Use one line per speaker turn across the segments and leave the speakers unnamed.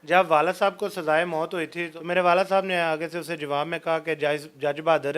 جب والد صاحب کو سزائے موت ہوئی تھی تو میرے والد صاحب نے آگے سے اسے جواب میں کہا کہ جج بہادر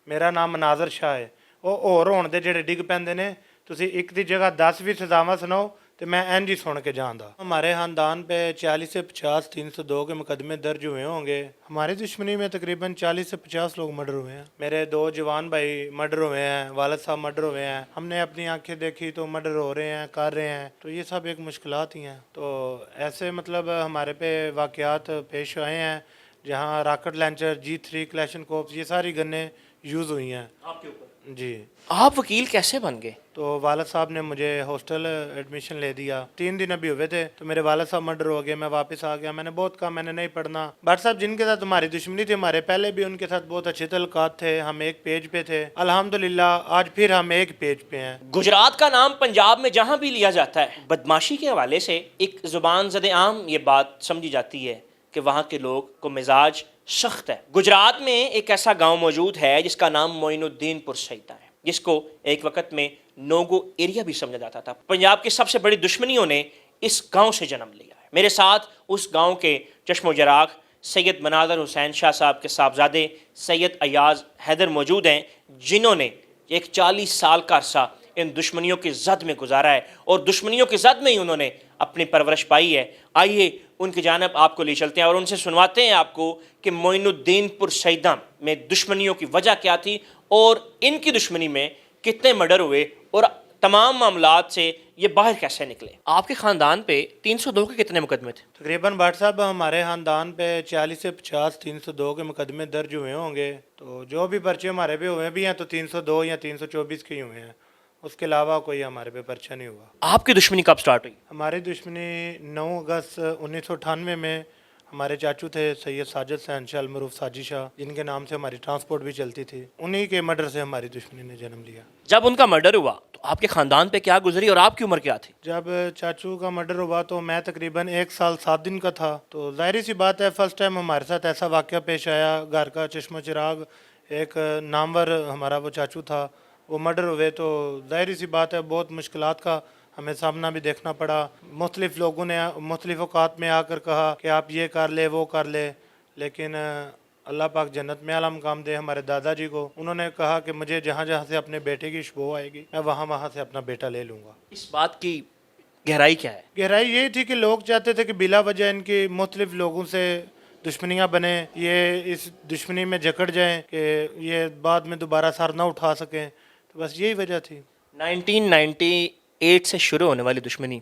میرا نام مناظر شاہ ہے وہ اور ہوਣ دے جڑے ڈگ پیندے نے تسی ایک دی جگہ 10 بھی سزاواں سناؤ تو میں این جی سن کے جاندا ہمارے خاندان پہ 40 سے 50 302 کے مقدمے درج ہوئے ہوں گے. ہماری دشمنی میں تقریباً 40 سے 50 لوگ مرڈر ہوئے ہیں. میرے 2 جوان بھائی مرڈر ہوئے ہیں, والد صاحب مرڈر ہوئے ہیں. ہم نے اپنی آنکھیں دیکھی تو مرڈر ہو رہے ہیں, کر رہے ہیں, تو یہ سب ایک مشکلات ہی ہیں. تو ایسے مطلب ہمارے پہ واقعات پیش آئے ہیں جہاں راکٹ لانچر G3 کلیشن کوپس یہ ساری گنیں یوز ہوئی ہیں
آپ کے اوپر.
جی.
آپ وکیل کیسے بن گئے؟
تو والد صاحب نے مجھے ہاسٹل ایڈمیشن لے دیا. 3 دن ابھی ہوئے تھے تو میرے والد صاحب مرڈر ہو گئے. میں واپس آ گیا. میں نے بہت کہا میں نے نہیں پڑھنا. بٹ صاحب جن کے ساتھ ہماری دشمنی تھی ہمارے پہلے بھی ان کے ساتھ بہت اچھے تعلقات تھے. ہم ایک پیج پہ تھے. الحمدللہ آج پھر ہم ایک پیج پہ ہیں.
گجرات کا نام پنجاب میں جہاں بھی لیا جاتا ہے بدماشی کے حوالے سے ایک زبان زد عام یہ بات سمجھی جاتی ہے کہ وہاں کے لوگ کو مزاج سخت ہے. گجرات میں ایک ایسا گاؤں موجود ہے جس کا نام معین الدین پور سیدہ ہے, جس کو ایک وقت میں نوگو ایریا بھی سمجھا جاتا تھا. پنجاب کی سب سے بڑی دشمنیوں نے اس گاؤں سے جنم لیا ہے. میرے ساتھ اس گاؤں کے چشم و چراغ سید مناظر حسین شاہ صاحب کے صاحبزادے سید ایاز حیدر موجود ہیں, جنہوں نے ایک 40 سال کا عرصہ ان دشمنیوں کی زد میں گزارا ہے اور دشمنیوں کی زد میں ہی انہوں نے اپنی پرورش پائی ہے. آئیے ان کی جانب آپ کو لے چلتے ہیں اور ان سے سنواتے ہیں آپ کو کہ معین الدین پور سیدہ میں دشمنیوں کی وجہ کیا تھی اور ان کی دشمنی میں کتنے مرڈر ہوئے اور تمام معاملات سے یہ باہر کیسے نکلے. آپ کے خاندان پہ 302 کے کتنے مقدمے تھے؟
تقریباً بٹ صاحب ہمارے خاندان پہ 40 سے 50 302 کے مقدمے درج ہوئے ہوں گے. تو جو بھی پرچے ہمارے پہ ہوئے بھی ہیں تو 302 یا 324 کے ہی ہوئے ہیں. اس کے علاوہ کوئی ہمارے پہ پرچہ نہیں ہوا.
آپ کی دشمنی کب سٹارٹ ہوئی؟
ہماری دشمنی 9 اگست 1998 میں ہمارے چاچو تھے سید ساجد حسین شاہ المعروف ساجی شاہ, جن کے نام سے ہماری ٹرانسپورٹ بھی چلتی تھی. انہی کے مرڈر سے ہماری دشمنی نے جنم لیا.
جب ان کا مرڈر ہوا تو آپ کے خاندان پہ کیا گزری اور آپ کی عمر کیا تھی؟
جب چاچو کا مرڈر ہوا تو میں تقریباً 1 سال 7 دن کا تھا. تو ظاہری سی بات ہے فرسٹ ٹائم ہمارے ساتھ ایسا واقعہ پیش آیا. گھر کا چشم و چراغ ایک نامور ہمارا وہ چاچو تھا, وہ مرڈر ہوئے. تو ظاہری سی بات ہے بہت مشکلات کا ہمیں سامنا بھی دیکھنا پڑا. مختلف لوگوں نے مختلف اوقات میں آ کر کہا کہ آپ یہ کر لے وہ کر لے, لیکن اللہ پاک جنت میں اعلیٰ مقام دے ہمارے دادا جی کو. انہوں نے کہا کہ مجھے جہاں جہاں سے اپنے بیٹے کی شبو آئے گی میں وہاں وہاں سے اپنا بیٹا لے لوں گا.
اس بات کی گہرائی کیا ہے؟
گہرائی یہ تھی کہ لوگ چاہتے تھے کہ بلا وجہ ان کی مختلف لوگوں سے دشمنیاں بنیں, یہ اس دشمنی میں جکڑ جائیں کہ یہ بعد میں دوبارہ سر نہ اٹھا سکیں. تو بس یہی وجہ تھی.
1998 سے شروع ہونے والی دشمنی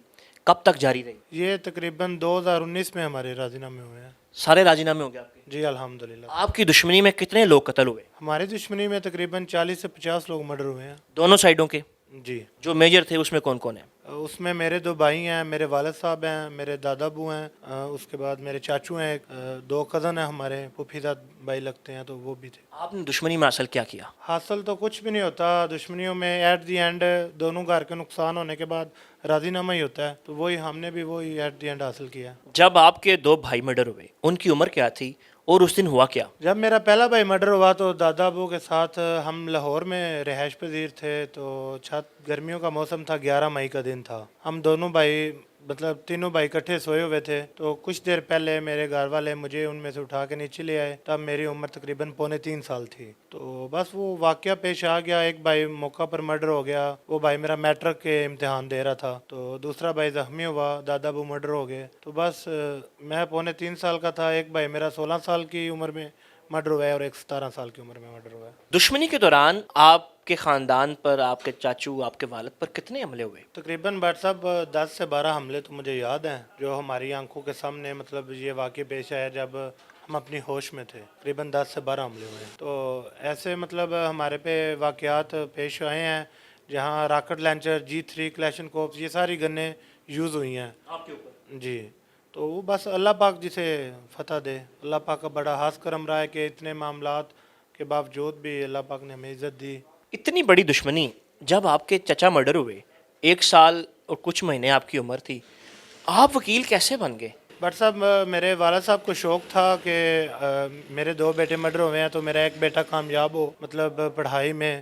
کب تک جاری رہی؟
یہ تقریباً 2019 میں ہمارے راضی نامے ہوئے ہیں.
سارے راضی نامے ہو گئے آپ کے؟
جی الحمدللہ.
آپ کی دشمنی میں کتنے لوگ قتل ہوئے؟
ہماری دشمنی میں تقریباً 40 سے 50 لوگ مرڈر ہوئے ہیں.
دونوں سائڈوں کے؟
جی.
جو میجر تھے اس میں کون کون ہیں؟
اس میں میرے 2 بھائی ہیں, میرے والد صاحب ہیں, میرے دادا ابو ہیں, اس کے بعد میرے چاچو ہیں, 2 کزن ہیں ہمارے پھوپھی زاد بھائی لگتے ہیں, تو وہ بھی تھے.
آپ نے دشمنی میں حاصل کیا کیا؟
حاصل تو کچھ بھی نہیں ہوتا دشمنیوں میں. ایٹ دی اینڈ دونوں گھر کے نقصان ہونے کے بعد راضی نامہ ہی ہوتا ہے. تو وہی ہم نے بھی وہی ایٹ دی اینڈ حاصل کیا.
جب آپ کے 2 بھائی مرڈر ہوئے ان کی عمر کیا تھی اور اس دن ہوا کیا؟
جب میرا پہلا بھائی مرڈر ہوا تو دادا ابو کے ساتھ ہم لاہور میں رہائش پذیر تھے. تو چھت گرمیوں کا موسم تھا, 11 مئی کا دن تھا. ہم دونوں بھائی مطلب تینوں بھائی اکٹھے سوئے ہوئے تھے. تو کچھ دیر پہلے میرے گھر والے مجھے ان میں سے اٹھا کے نیچے لے آئے. تب میری عمر تقریباً 3.25 سال تھی. تو بس وہ واقعہ پیش آ گیا. ایک بھائی موقع پر مرڈر ہو گیا. وہ بھائی میرا میٹرک کے امتحان دے رہا تھا. تو دوسرا بھائی زخمی ہوا. دادا ابو مرڈر ہو گئے. تو بس میں 3.25 سال کا تھا. ایک بھائی میرا 16 سال کی عمر میں مرڈر ہوا ہے اور ایک 17 سال کی عمر میں مرڈر ہوا ہے.
دشمنی کے دوران آپ کے خاندان پر, آپ کے چاچو, آپ کے والد پر کتنے حملے ہوئے؟
تقریباً بٹ صاحب 10 سے 12 حملے تو مجھے یاد ہیں جو ہماری آنکھوں کے سامنے مطلب یہ واقع پیش آیا جب ہم اپنی ہوش میں تھے. تقریباً 10 سے 12 حملے ہوئے ہیں. تو ایسے مطلب ہمارے پہ واقعات پیش آئے ہیں جہاں راکٹ لانچر G3 کلیشن کوپس یہ ساری گنیں یوز ہوئی ہیں
آپ کے اوپر.
جی. تو وہ بس اللہ پاک جسے فتح دے. اللہ پاک کا بڑا خاص کرم رہا ہے کہ اتنے معاملات کے باوجود بھی اللہ پاک نے ہمیں عزت دی.
اتنی بڑی دشمنی, جب آپ کے چچا مرڈر ہوئے 1 سال اور کچھ مہینے آپ کی عمر تھی, آپ وکیل کیسے بن گئے؟
بٹ صاحب میرے والد صاحب کو شوق تھا کہ میرے 2 بیٹے مرڈر ہوئے ہیں تو میرا ایک بیٹا کامیاب ہو مطلب پڑھائی میں.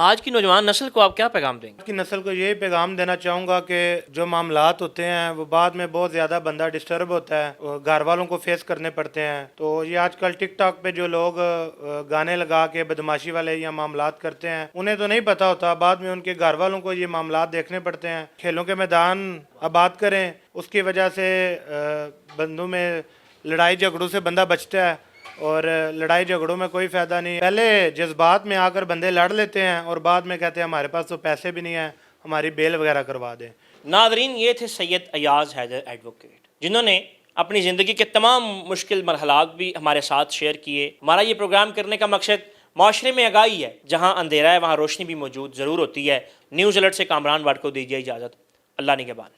آج کی نوجوان نسل کو آپ کیا پیغام دیں گے؟
کی نسل کو یہی پیغام دینا چاہوں گا کہ جو معاملات ہوتے ہیں وہ بعد میں بہت زیادہ بندہ ڈسٹرب ہوتا ہے، وہ گھر والوں کو فیس کرنے پڑتے ہیں. تو یہ آج کل ٹک ٹاک پہ جو لوگ گانے لگا کے بدماشی والے یا معاملات کرتے ہیں، انہیں تو نہیں پتہ ہوتا، بعد میں ان کے گھر والوں کو یہ معاملات دیکھنے پڑتے ہیں. کھیلوں کے میدان آباد کریں، اس کی وجہ سے بندوں میں لڑائی جھگڑوں سے بندہ بچتا ہے، اور لڑائی جھگڑوں میں کوئی فائدہ نہیں. پہلے جذبات میں آ کر بندے لڑ لیتے ہیں اور بعد میں کہتے ہیں ہمارے پاس تو پیسے بھی نہیں ہیں، ہماری بیل وغیرہ کروا دیں.
ناظرین، یہ تھے سید ایاز حیدر ایڈوکیٹ، جنہوں نے اپنی زندگی کے تمام مشکل مرحلات بھی ہمارے ساتھ شیئر کیے. ہمارا یہ پروگرام کرنے کا مقصد معاشرے میں آگاہی ہے. جہاں اندھیرا ہے وہاں روشنی بھی موجود ضرور ہوتی ہے. نیوز الرٹ سے کامران واٹ کو دیجیے اجازت. اللہ نگہبان.